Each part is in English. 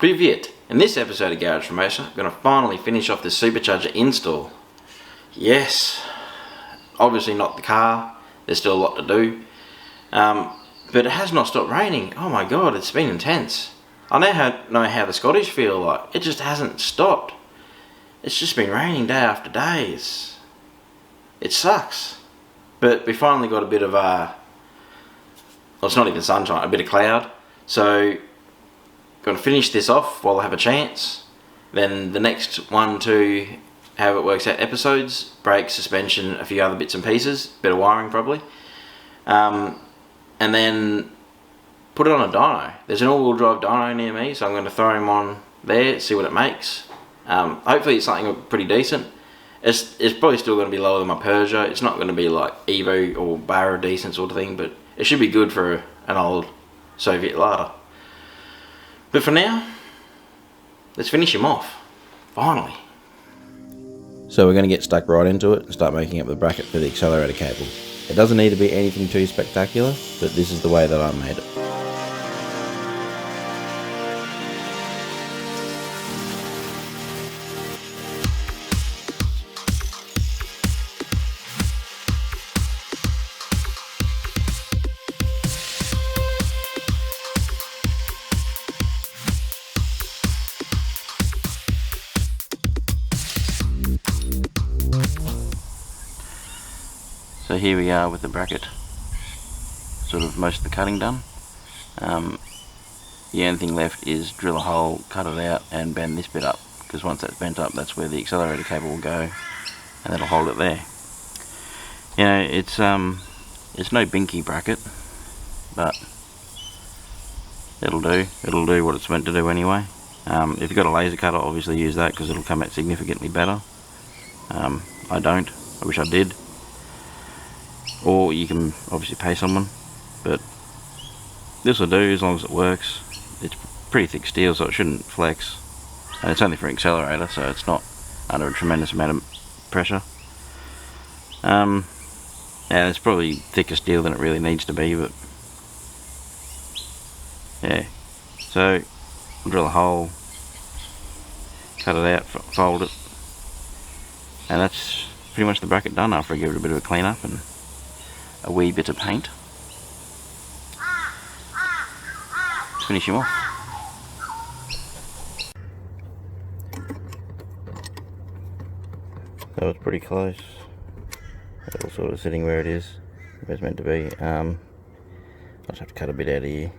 Privyet! In this episode of Garage Formosa, I'm going to finally finish off this supercharger install. Yes, obviously not the car, there's still a lot to do, but it has not stopped raining. Oh my god, it's been intense. I now know how the Scottish feel like. It just hasn't stopped. It's just been raining day after day. It sucks. But we finally got a bit of well, it's not even sunshine, a bit of cloud. So going to finish this off while I have a chance. Then the next 1, 2, however it works out, episodes, brake, suspension, a few other bits and pieces, bit of wiring probably, and then put it on a dyno. There's an all-wheel drive dyno near me, so I'm going to throw him on there, see what it makes. Hopefully it's something pretty decent. It's probably still going to be lower than my Peugeot. It's not going to be like Evo or Barra decent sort of thing, but it should be good for an old Soviet LADA. But for now, let's finish him off, finally. So we're going to get stuck right into it and start making up the bracket for the accelerator cable. It doesn't need to be anything too spectacular, but this is the way that I made it. So here we are with the bracket, sort of most of the cutting done. The only thing left is drill a hole, cut it out and bend this bit up, because once that's bent up that's where the accelerator cable will go and that'll hold it there. You know, it's no binky bracket, but it'll do what it's meant to do anyway. If you've got a laser cutter, obviously use that because it'll come out significantly better. I don't, I wish I did. Or you can obviously pay someone, but this will do as long as it works. It's pretty thick steel, so it shouldn't flex, and it's only for an accelerator, so it's not under a tremendous amount of pressure. Yeah, it's probably thicker steel than it really needs to be, but yeah. So drill a hole, cut it out, fold it, and that's pretty much the bracket done after I give it a bit of a clean up and a wee bit of paint. Let's finish him off. That was pretty close. That was sort of sitting where it is, where it's meant to be. I'll just have to cut a bit out of here.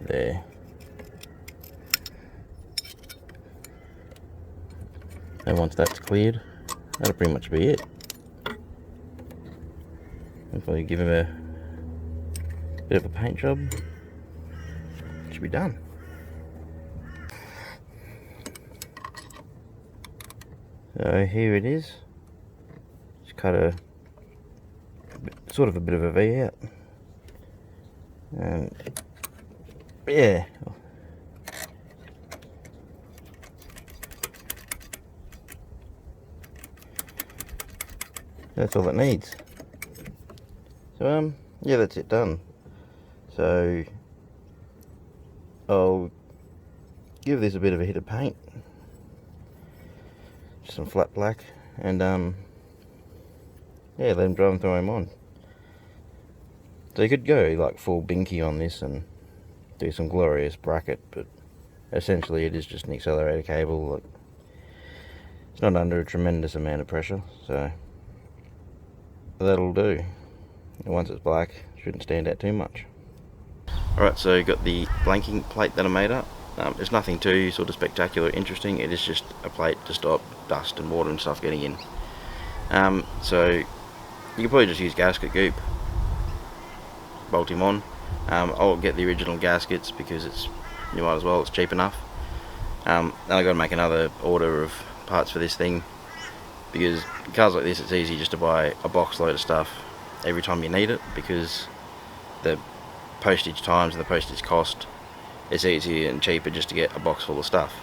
There. And once that's cleared, that'll pretty much be it. If I give him a bit of a paint job, it should be done. So here it is. Just cut sort of a bit of a V out. And yeah, that's all it needs. So yeah, that's it done. So I'll give this a bit of a hit of paint, just some flat black, and yeah, let him dry and throw him on. So you could go like full binky on this and do some glorious bracket, but essentially it is just an accelerator cable. Like, it's not under a tremendous amount of pressure, so that'll do. And once it's black, it shouldn't stand out too much. Alright, so got the blanking plate that I made up. There's nothing too sort of spectacular or interesting. It is just a plate to stop dust and water and stuff getting in. So you can probably just use gasket goop, bolt him on. I'll get the original gaskets because you might as well, it's cheap enough. Then I got to make another order of parts for this thing, because cars like this, it's easy just to buy a box load of stuff every time you need it, because the postage times and the postage cost, it's easier and cheaper just to get a box full of stuff.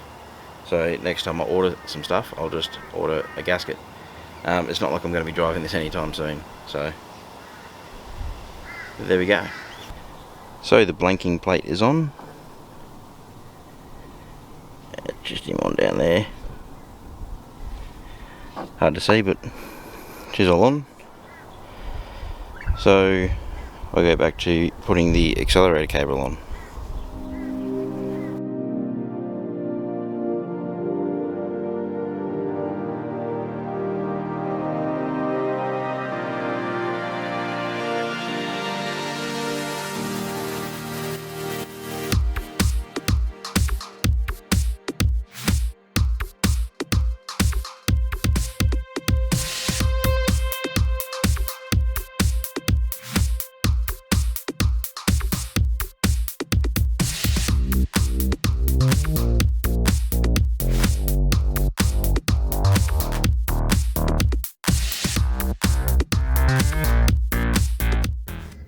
So next time I order some stuff, I'll just order a gasket. It's not like I'm going to be driving this anytime soon, so there we go. So the blanking plate is on. Just him on down there. Hard to see, but she's all on. So I'll go back to putting the accelerator cable on.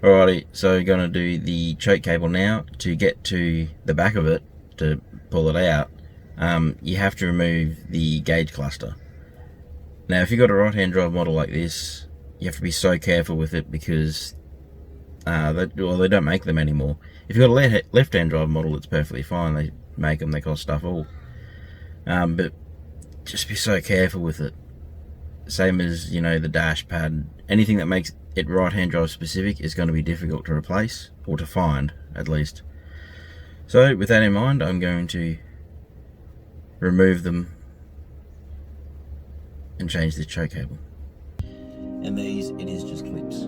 Alrighty, so gonna do the choke cable now. To get to the back of it, to pull it out, you have to remove the gauge cluster. Now if you've got a right hand drive model like this, you have to be so careful with it because they don't make them anymore. If you've got a left hand drive model, it's perfectly fine. They make them, they cost stuff all. But just be so careful with it. Same as, you know, the dash pad. Anything that makes it right hand drive specific is going to be difficult to replace, or to find at least. So with that in mind, I'm going to remove them and change this choke cable. And these, it is just clips.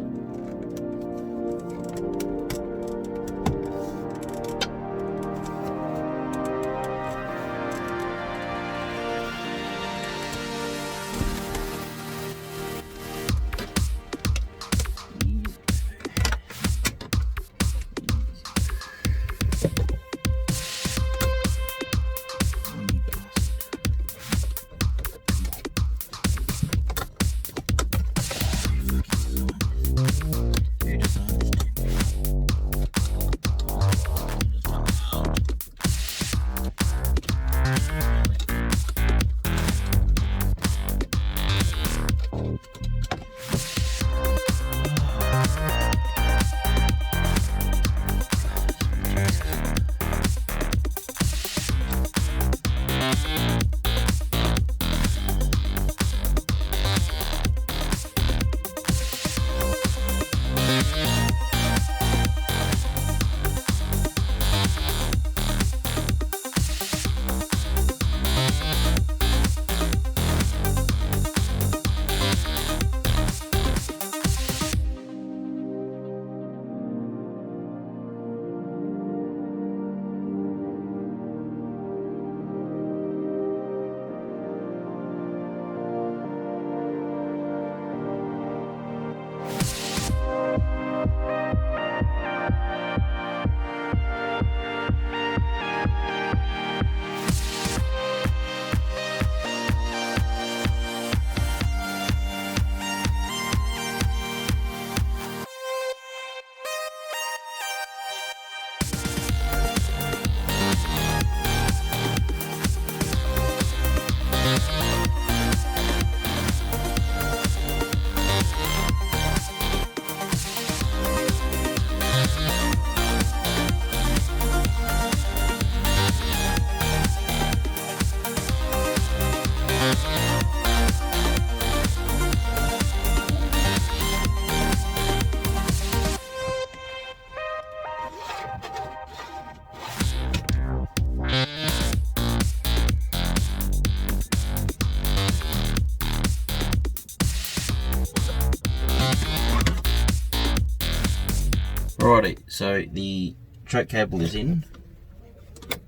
Alrighty, so the choke cable is in.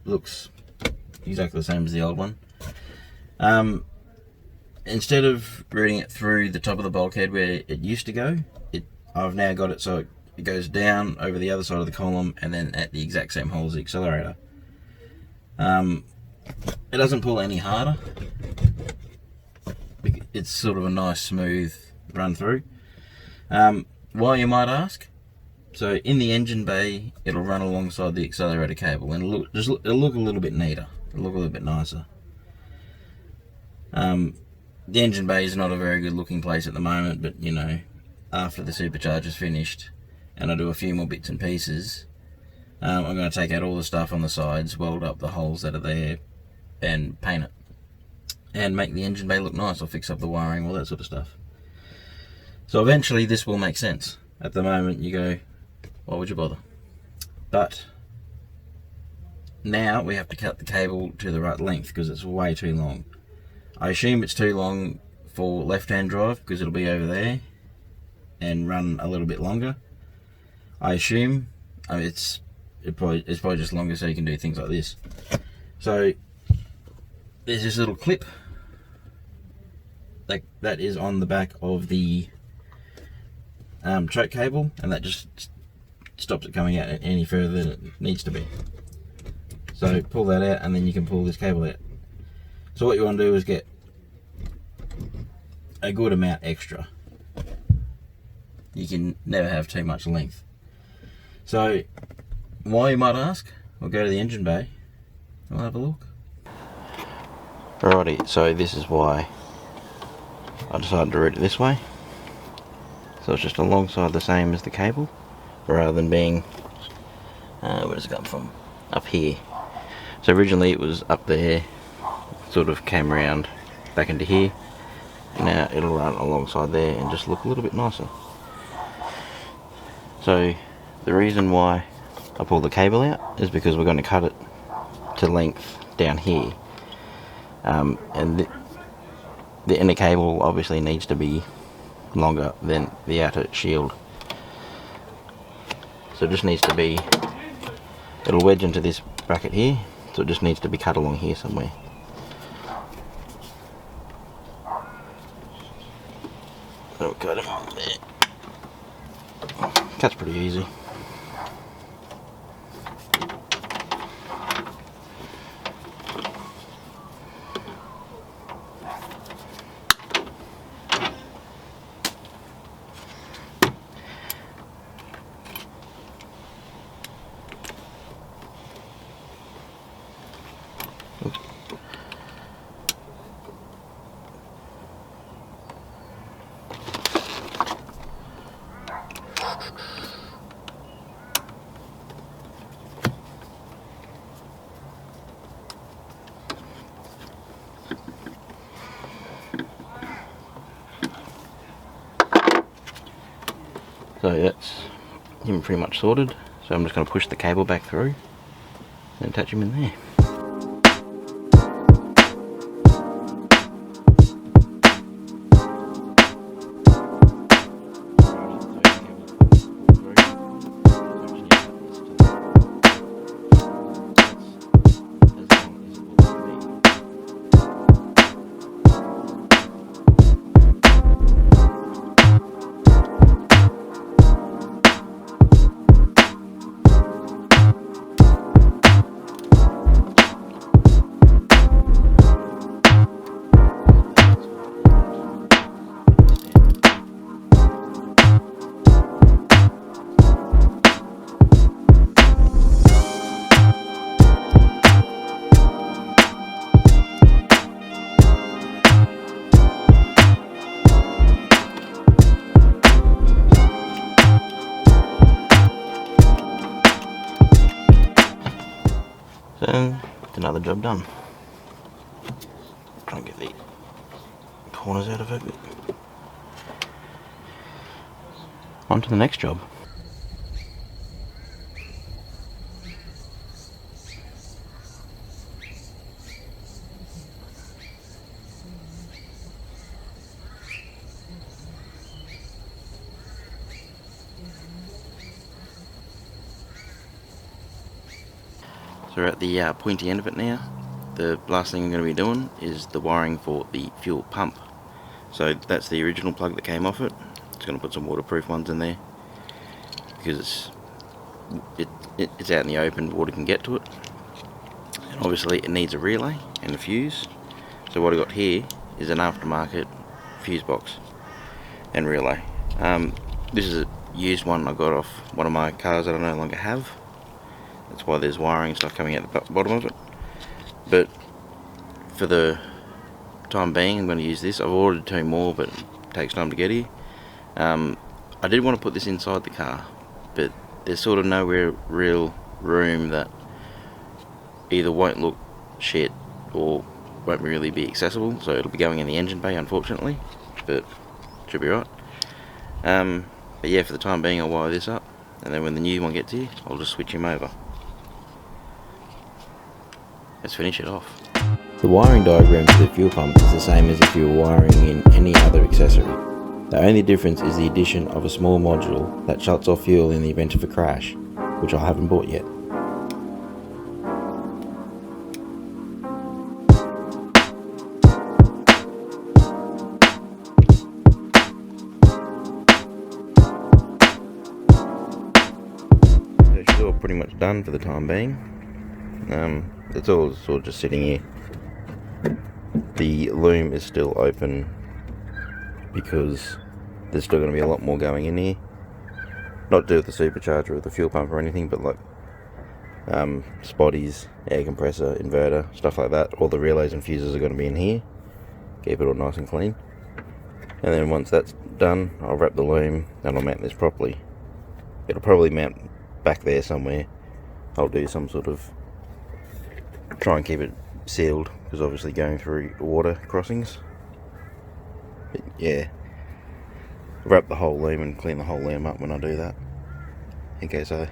Looks exactly the same as the old one. Instead of routing it through the top of the bulkhead where it used to go, I've now got it so it goes down over the other side of the column and then at the exact same hole as the accelerator. It doesn't pull any harder. It's sort of a nice smooth run through. Why, you might ask? So in the engine bay, it'll run alongside the accelerator cable and it'll look a little bit neater. It'll look a little bit nicer. The engine bay is not a very good looking place at the moment, but you know, after the supercharger's finished and I do a few more bits and pieces, I'm going to take out all the stuff on the sides, weld up the holes that are there and paint it and make the engine bay look nice. I'll fix up the wiring, all that sort of stuff. So eventually this will make sense. At the moment you go, why would you bother? But now we have to cut the cable to the right length because it's way too long. I assume it's too long for left-hand drive because it'll be over there and run a little bit longer. I assume it's probably just longer so you can do things like this. So there's this little clip that is on the back of the choke cable, and that just stops it coming out any further than it needs to be. So pull that out and then you can pull this cable out. So what you want to do is get a good amount extra. You can never have too much length. So why, you might ask? We'll go to the engine bay. We'll have a look. Alrighty, so this is why I decided to route it this way. So it's just alongside the same as the cable, rather than being, where does it come from? Up here. So originally it was up there, sort of came around back into here. Now it'll run alongside there and just look a little bit nicer. So the reason why I pulled the cable out is because we're going to cut it to length down here. And the inner cable obviously needs to be longer than the outer shield. So it just needs to be, it'll wedge into this bracket here, so it just needs to be cut along here somewhere. So we'll cut it there. Cut's pretty easy. So that's him pretty much sorted. So I'm just going to push the cable back through and attach him in there. So another job done. Try and get the corners out of it. On to the next job. So we're at the pointy end of it now. The last thing I'm going to be doing is the wiring for the fuel pump. So that's the original plug that came off it. It's going to put some waterproof ones in there because it's out in the open, water can get to it. And obviously it needs a relay and a fuse. So what I got here is an aftermarket fuse box and relay. This is a used one I got off one of my cars that I no longer have. That's why there's wiring stuff coming out the bottom of it. But for the time being, I'm going to use this. I've ordered 2 more, but it takes time to get here. I did want to put this inside the car, but there's sort of nowhere real room that either won't look shit or won't really be accessible, so it'll be going in the engine bay, unfortunately, but should be right. But yeah, for the time being I'll wire this up, and then when the new one gets here I'll just switch him over. Let's finish it off. The wiring diagram for the fuel pump is the same as if you were wiring in any other accessory. The only difference is the addition of a small module that shuts off fuel in the event of a crash, which I haven't bought yet. So it's all pretty much done for the time being. It's all sort of just sitting here. The loom is still open because there's still going to be a lot more going in here. Not to do with the supercharger or the fuel pump or anything, but like spotties, air compressor, inverter, stuff like that. All the relays and fuses are going to be in here. Keep it all nice and clean. And then once that's done, I'll wrap the loom and I'll mount this properly. It'll probably mount back there somewhere. I'll do some sort of, try and keep it sealed, because obviously going through water crossings. But yeah, wrap the whole loom and clean the whole loom up when I do that, in case I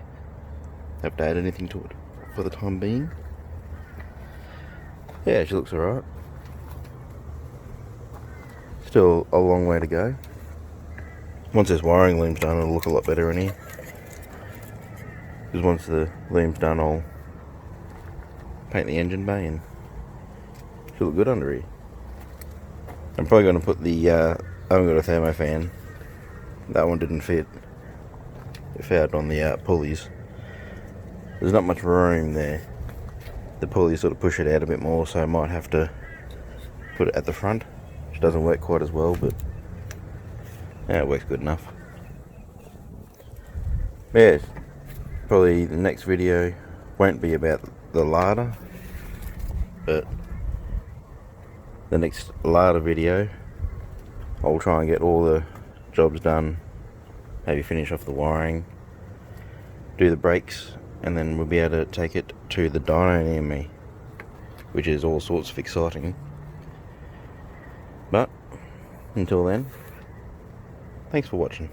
have to add anything to it for the time being. Yeah, she looks alright. Still a long way to go. Once this wiring loom's done, it'll look a lot better in here. Because once the loom's done, I'll paint the engine bay and she'll look good under here. I'm probably going to put the, I haven't got a thermo fan. That one didn't fit. It failed on the pulleys. There's not much room there. The pulleys sort of push it out a bit more, so I might have to put it at the front, which doesn't work quite as well, but yeah, it works good enough. Yeah, probably the next video won't be about the LADA, but the next LADA video I'll try and get all the jobs done, maybe finish off the wiring, do the brakes, and then we'll be able to take it to the dyno near me, which is all sorts of exciting. But until then, thanks for watching.